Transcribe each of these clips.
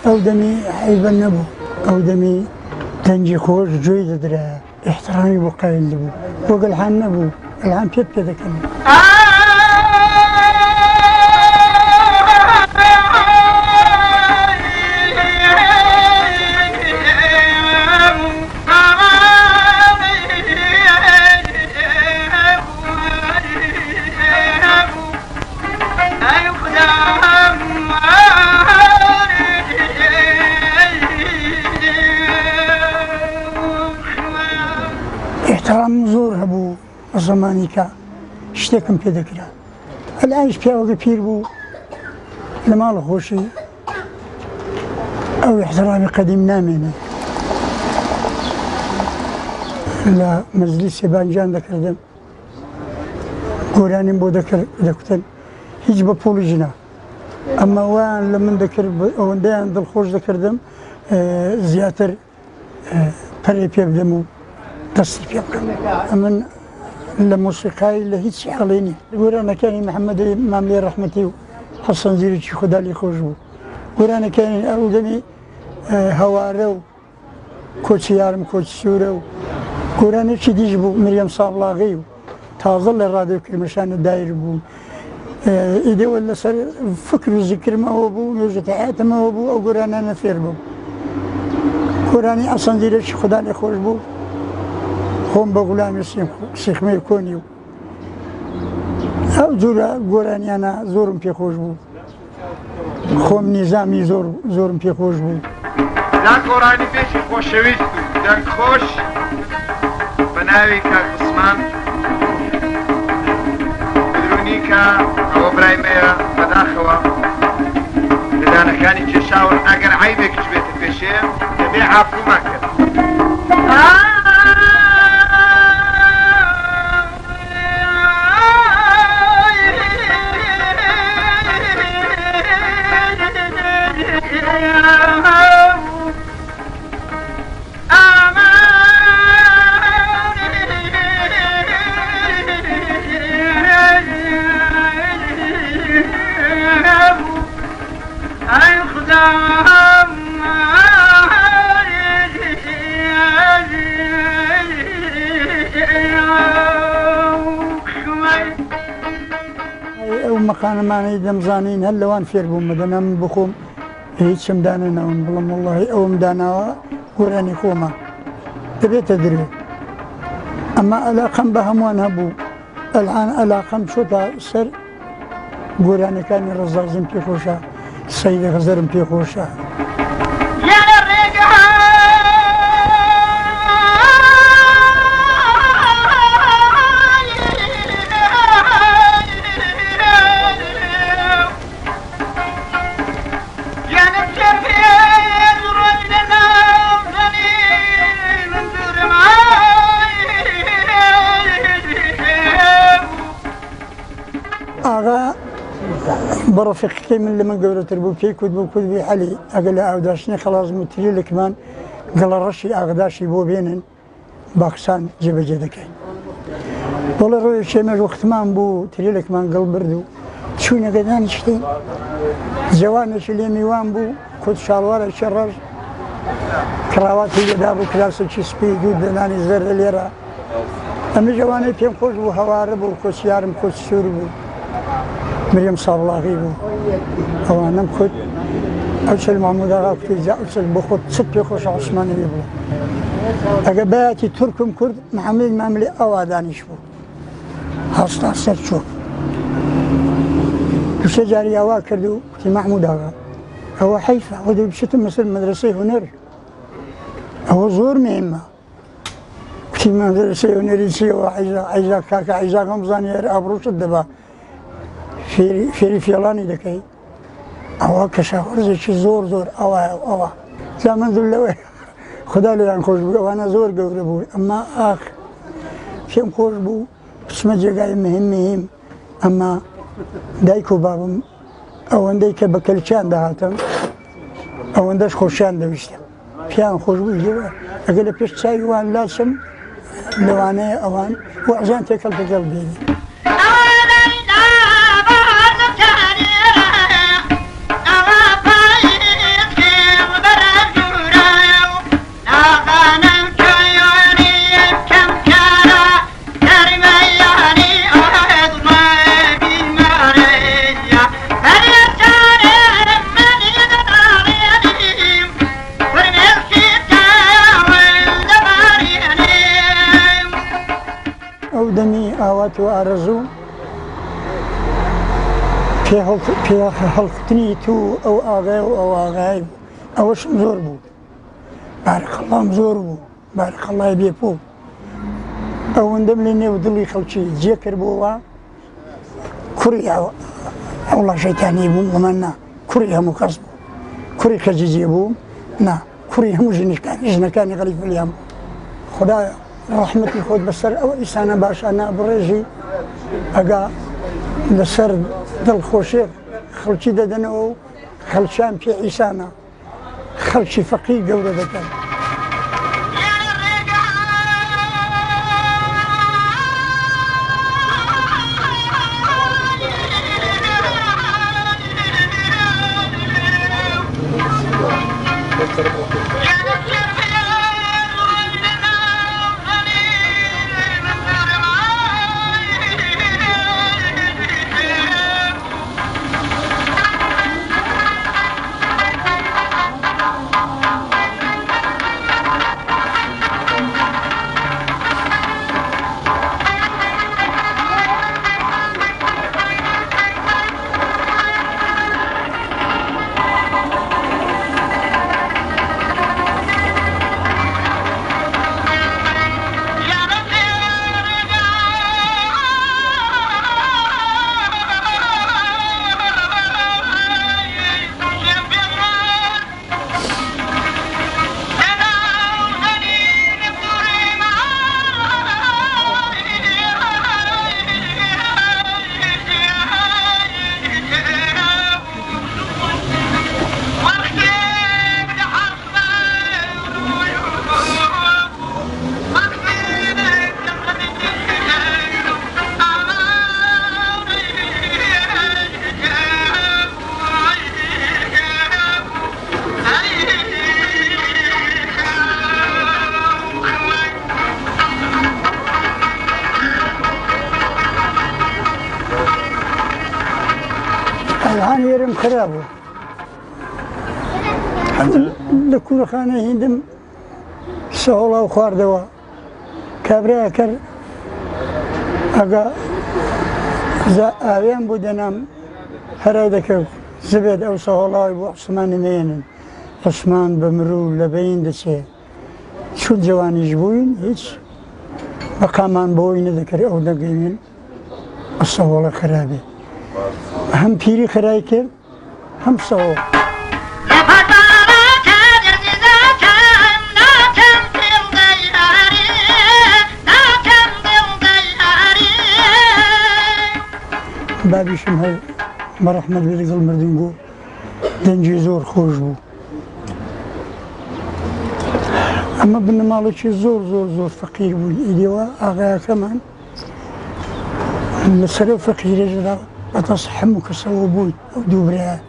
أو دمي عيب النبو أو دمي تنجي خوش جوي درا احترامي بقايل لبو وقال حان نبو العام بيبكي ذاك احترام زور هبو الزماني كا اشتكم في ذكرى العيش فيها وقفير بو لما الخوشي أو احترامي قديم ناميني لا مجلس بانجان ذكردم قراني بو ذكرتن هيج ببولجنا أما وان لمن ذكر وان ديان دل خوش ذكردم زياتر فري بيبدمو تصير يبقى من الموسيقى اللي هي شغليني ورانا كان محمد ماملي رحمتي حسن زيري خدا لي خوشبو ورانا كان أودني هوارو كوتش يارم كوتش سورو ورانا شي ديجبو مريم صابلاغي تاظل الراديو كرمشان الداير بو إذا ولا صار فكر وذكر ما هو بو موجة حياة ما هو بو أو ورانا نثير بو وراني حسن زيري خدا لي خوشبو هم بغلام الشيخ ميكونيو أو زوراني أنا زورم في خوش بو خوم نظامي زورم في خوش بو دان قراني بيشي خوش شويستو دان خوش بناوي كاك عثمان بدروني كا أو برايميرا بداخوا لدانا كاني تشاور أقر عيبك جبت البيشي تبيع عفو ماكر مقام ما نيدم زانين هل لوان فير بوم مدنا من بخوم هيك مدانا والله والله او مدانا قراني خوما تبي تدري اما الاقم بهموان هبو الان الاقم شوطا سر قراني كان الرزازم في خوشا السيد غزرم في خوشا برفقتي من لما قبل تربو كي كتبو حالي أقول له أوداشني خلاص متري لك مان قال رشي أغداشي بو بينن باكسان جبه جدكي والله روي الشمال وقت ما بو تري لك مان قلب بردو شونا قدان اشتي جوانش اللي ميوان بو كنت شالوار شرج كراواتي يدابو كلاسيك سبي جود دناني زر ليرا أما جواني فيهم خوش بو هوارب وكوش يارم كوش سور بو مريم صابلاغي بو أو أنا كنت أرسل محمود آغا كتيجا أرسل بخوت ست خوش عثماني بو أقباتي تركم كرد محمد ماملي أو دانش بو هاستا سر شوف كسي جاري أوا كردو كتي محمود آغا هو حيفا ودو بشتم مثل مدرسة هنر هو زور مهمة كتي مدرسة هنريسي وعيزا كاكا عيزا غمزاني أبروش الدبا فيري فيلاني دكي أوا كشاورزي شي زور أوا زمان ذلوي خدا لي عن خوش بو وانا زور قبر اما اخ شيم خوش بو اسمه جاي مهم اما دايكو بابم او عندك بكلشان دهاتم او عندش خوشان دوشتم كان خوش بو جوا اقل بيش شاي وان لازم لوانه اوان وعزان تكل بقلبي لودمي آوات وآرزو في هلقتني تو أو آغاي أو آغاي أوش مزور بو بارك الله مزور بو بارك الله بيبو أو ندم لني ودلي خلشي ذكر بوا كوريا والله شيطاني بو ومنا كوريا مكسب كوريا خجيجي بو نا كوريا مجنش كان غليف اليوم خدايا رحمتي خود بسر أو إنسان باش أنا بريجي أجا لسر دل خوشي خلشي ددنو خلشان في عيسانا خلشي فقير جودة ذكر الآن يرم خرابه لكل خانة هندم سهولة وخاردوا كابرا كر أجا زاويان بدنام هرادك زبد أو سهولة وعثمان نين عثمان بمرو لبين دسه شو الجوان يجبوين هيك مقامان بوين ذكر أو دقيمين السهولة خرابة هم بيري خرايكر هم سهول بابي شمهر مرحمة بيري المردنقو دنجي زور خوش بو أما بالنمالك زور زور زور فقير بو إيديوا أغايا كمان لسرو فقير جدا أتصحى مكسو بوي أو دوبريها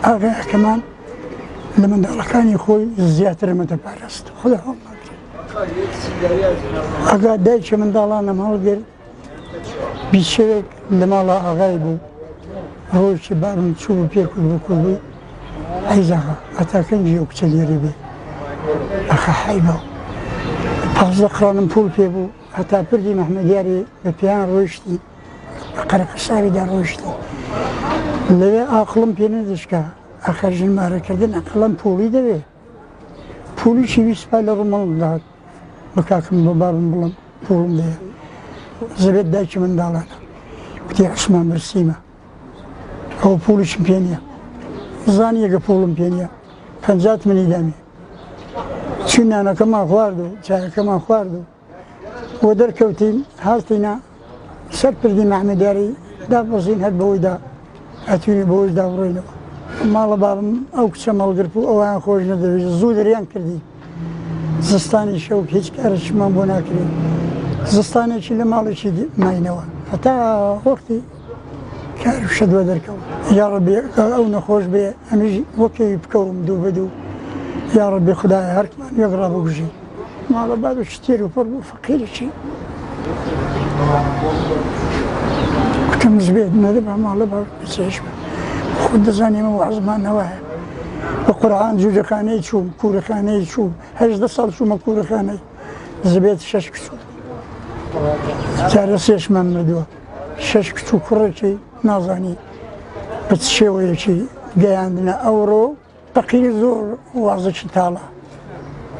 أغايا كمان لما دالكان يخوي الزياتر متبارست خذها هم أغا دايش من دالانا مالقر بيشيك لما لا أغايبو روش بارم تشوفو بيكو بكوبي عايزاها أتاكن جيوك تليري بي أخا حيبو بغز قرانم بول بيبو حتى بردي محمد ياري ببيان روشتي أقرق الساري دار روشتي اللي أقلم بيندشكا أخرج المارة كردن أقلم بولي دبي بولي شي بيسبال رمان دهات بكاكم ببابم بلم بولم ديه زبد دايش من دالانا كتي عثمان برسيمة أو بولي شمبيانيا زانية بولم بيانيا فنجات من إدامي شنا أنا كمان خواردو جاي كمان خواردو ودر كوتين هالتينا سبر دي محمد ياري دا بوزين هاد بويدا أتوني بويدا ورينو مالا بابم أو كسمال قربو أو أنا خوش ندوي زود ريان كردي زستاني شوك هيج كارش ما بونا كري زستاني شي لمالي شي ماينوا حتى وقتي كارو شدوا دركو يا ربي أو نخوش بي أمي وكي بكوم دو بدو يا ربي خداي هركمان يقرب وجهي مالا بابو اشتري وفرقو فقير شي كم زبيد نذبح مالا بابو بسيش خد زاني مو عزمان نواها القرآن جوجة خاني شوم كورة خاني شوم هجد صال شوم كورة خاني زبيد شاش كسو جارە سێشمان مردووە 6 کچ و کوڕێکی نازانی بە چ شێوەیەکی گەیاندنە ئەوڕۆ فەقیر زۆر وازێکی تاڵە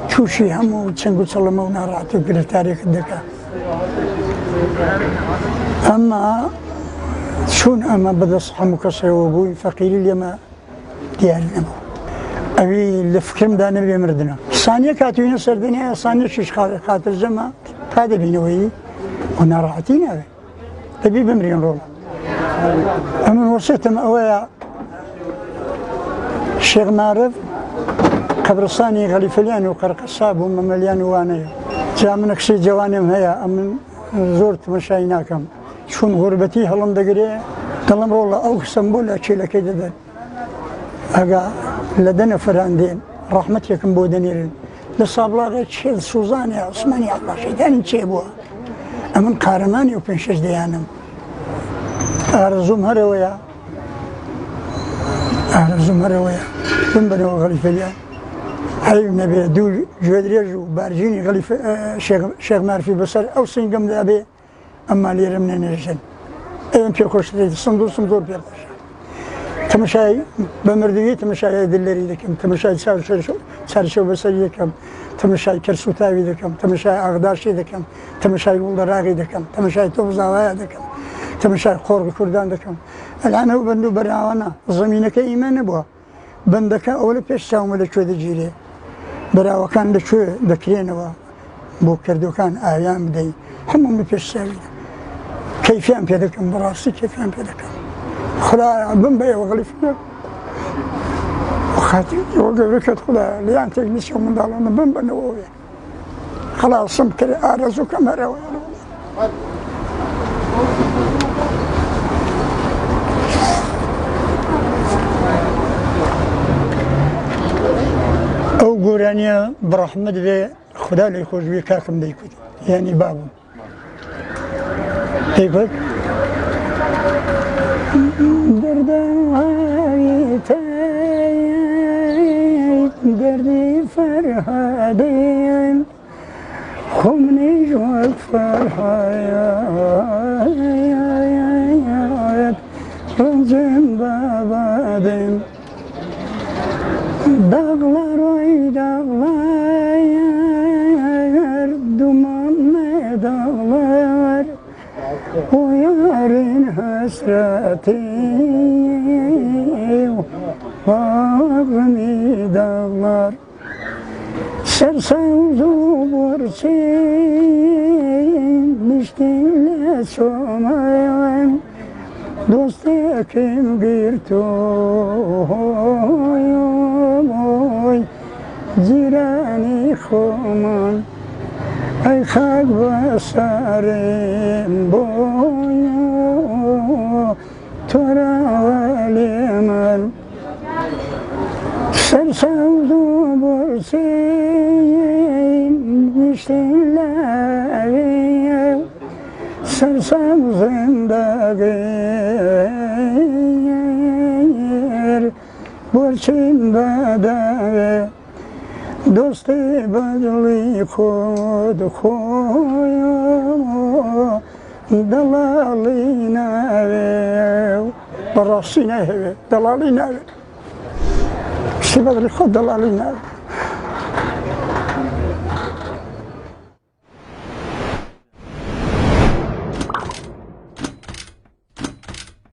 تووشی هەموو چەنگ و چەڵەمە و ناڕەحەتی و گرفتارێکت دەکات ئەمما چون ئەمە بەدەست هەموو کەسەوە بووی فەقیری لێمە دیاری نەبوو ئەوی لە فکرمدا نەبێ مردنە سانیە کاتوینە سەردنیە سانیەکیش خاتر جەمە تا دەبینەوەی و ناڕەحەتی ناوێ دەبی بمرین ڕۆڵە ئەمن وەسێتم ئەوەیە شێخ مارف قەبرستانی غەلیفەلیان و قەرقەساب و مەمەلیان وانەیە جا منە کچی جوانم هەیە ئەمن زۆر تمەشای ناکەم چون غوربەتی هەڵم دەگرێ دەڵم ڕۆڵە ئەو قسەم بۆ لە کێلەکەی دەدەن ئەگا لە دەنە فەراندێن ڕەحمەتێکم بۆ دەنێرن لە سابڵاغی چێل سوزانێ عوسمانی عەڵڵا شەیتانی چێ بووە ئەمن قارەمانی و پێنج شەش دەیانم ئارەزوم هەرەوەیە بمبەرەوە غەلیفەلیان عیب نەبێ دوو گوێدرێژ و بارژینی شێخ مارفی بەسەر ئەو سنگمدا بێ ئەمما لێرەم نەنێژن ئەوم پێ خۆش دەێت سندوسم زۆر پێ خۆشە تەمەشای بە مردوی تەمەشای دلەری دەکەم تەمەشای چارشەو بەسەری دەکەم تەمەشای کەرسوتاوی دەکەم تەمەشای ئاغداشی دەکەم تەمەشای گوڵدەراغی دەکەم تەمەشای تۆبزاوایە دەکەم تەمەشای خۆڕی کوردان دەکەم ئەلانە و بەند و بەراوانە زەمینەکە ئیمان نەبووە بەندەکە ئەوە لە پێش چاومە لەکوێ دەگیرێ بەراوەکان لەکوێ دەکرێنەوە بۆ کردوەکان ئاویان بدەین هەموو لە پێش چاویە کەیفیان پێ دەکەم بەڕاستی کەیفیان پێ دەکەم خدایە بم بە ئێوە غەلیفە خاتی ئێوە گەورەکەت خدایە لەیان تێک نیچە و منداڵانە بم بنەوەوێ خەڵاسم کرد ئارەزووکەم هەرەوە ئەو گۆرانیە بەڕەحمەت بێ خدا لێی خۆشبێ کاکەم دەیکوت یعنی بابم دەیکوت دەردی فەرهادێن خۆمنیش وەک فەرهاد ڕەنجم بابادێن داغlar oy dağlar duman ne dağlar o yarın hasreti bağını dağlar sersavzu borçin niştinle somayan dost ekim bir toy Cirani xoman ay xak basarım boyu tora valiman sersavdu borçin niştinler sersam zindagir borçin badave dosti badli khod khoya dalalina barasina dalалина si badli khod dalalina